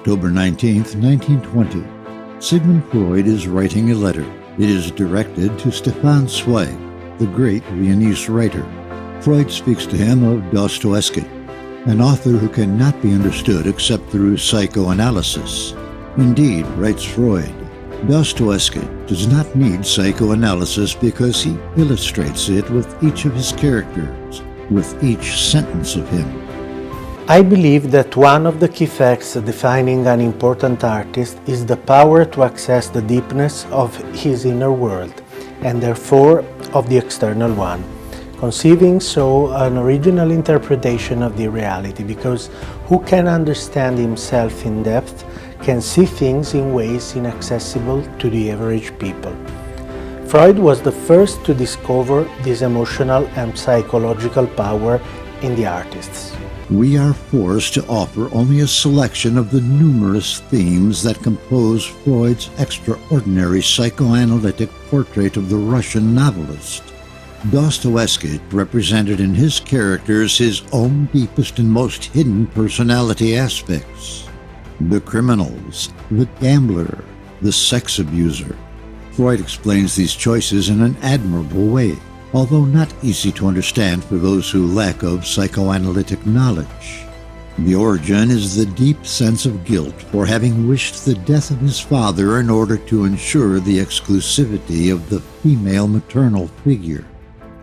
October 19, 1920. Sigmund Freud is writing a letter. It is directed to Stefan Zweig, the great Viennese writer. Freud speaks to him of Dostoevsky, an author who cannot be understood except through psychoanalysis. Indeed, writes Freud, Dostoevsky does not need psychoanalysis because he illustrates it with each of his characters, with each sentence of him. I believe that one of the key facts defining an important artist is the power to access the deepness of his inner world, and therefore of the external one, conceiving so an original interpretation of the reality, because who can understand himself in depth can see things in ways inaccessible to the average people. Freud was the first to discover this emotional and psychological power in the artists. We are forced to offer only a selection of the numerous themes that compose Freud's extraordinary psychoanalytic portrait of the Russian novelist. Dostoevsky represented in his characters his own deepest and most hidden personality aspects. The criminals, the gambler, the sex abuser. Freud explains these choices in an admirable way, although not easy to understand for those who lack of psychoanalytic knowledge. The origin is the deep sense of guilt for having wished the death of his father in order to ensure the exclusivity of the female maternal figure.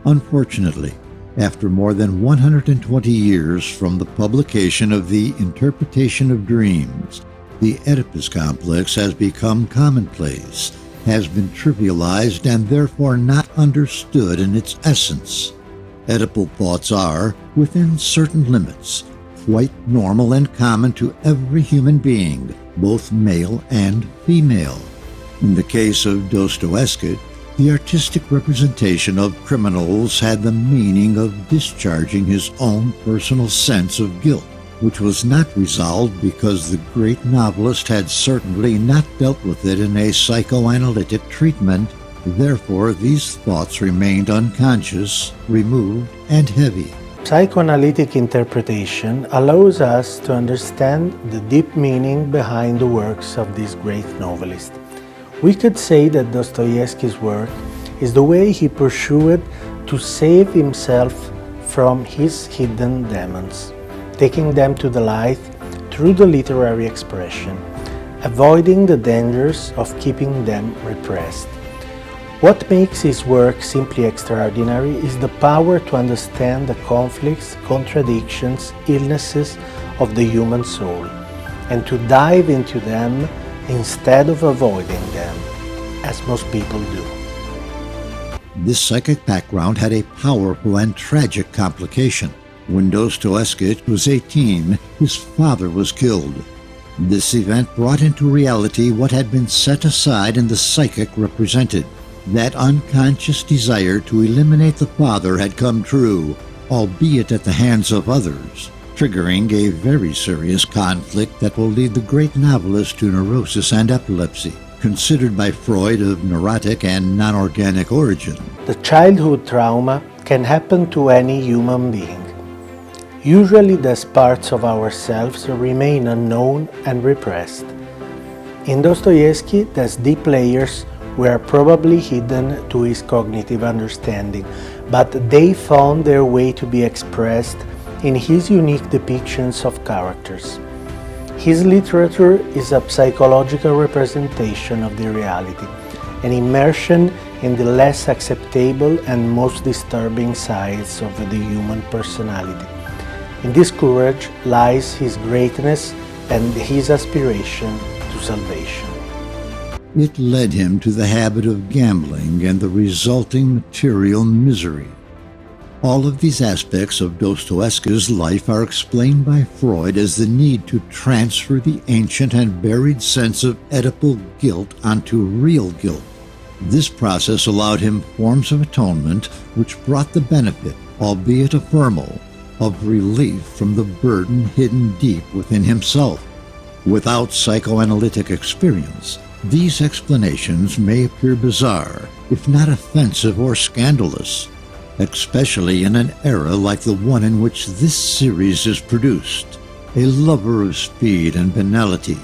Unfortunately, after more than 120 years from the publication of The Interpretation of Dreams, the Oedipus complex has become commonplace, has been trivialized, and therefore not understood in its essence. Oedipal thoughts are, within certain limits, quite normal and common to every human being, both male and female. In the case of Dostoevsky, the artistic representation of criminals had the meaning of discharging his own personal sense of guilt, which was not resolved because the great novelist had certainly not dealt with it in a psychoanalytic treatment. Therefore, these thoughts remained unconscious, removed, and heavy. Psychoanalytic interpretation allows us to understand the deep meaning behind the works of this great novelist. We could say that Dostoevsky's work is the way he pursued to save himself from his hidden demons, taking them to the light through the literary expression, avoiding the dangers of keeping them repressed. What makes his work simply extraordinary is the power to understand the conflicts, contradictions, illnesses of the human soul, and to dive into them instead of avoiding them, as most people do. This psychic background had a powerful and tragic complication. When Dostoevsky was 18, his father was killed. This event brought into reality what had been set aside and the psychic represented. That unconscious desire to eliminate the father had come true, albeit at the hands of others, triggering a very serious conflict that will lead the great novelist to neurosis and epilepsy, considered by Freud of neurotic and non-organic origin. The childhood trauma can happen to any human being. Usually these parts of ourselves remain unknown and repressed. In Dostoevsky, these deep layers were probably hidden to his cognitive understanding, but they found their way to be expressed in his unique depictions of characters. His literature is a psychological representation of the reality, an immersion in the less acceptable and most disturbing sides of the human personality. In this courage lies his greatness and his aspiration to salvation. It led him to the habit of gambling and the resulting material misery. All of these aspects of Dostoevsky's life are explained by Freud as the need to transfer the ancient and buried sense of Oedipal guilt onto real guilt. This process allowed him forms of atonement which brought the benefit, albeit ephemeral, of relief from the burden hidden deep within himself. Without psychoanalytic experience, these explanations may appear bizarre, if not offensive or scandalous, especially in an era like the one in which this series is produced. A lover of speed and banality,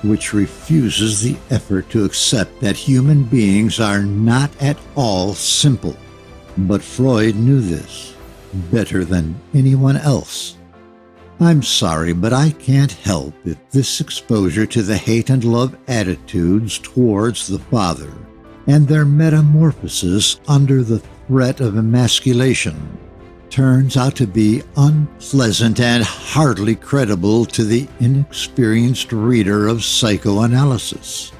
which refuses the effort to accept that human beings are not at all simple. But Freud knew this better than anyone else. I'm sorry, but I can't help if this exposure to the hate and love attitudes towards the father and their metamorphosis under the threat of emasculation turns out to be unpleasant and hardly credible to the inexperienced reader of psychoanalysis.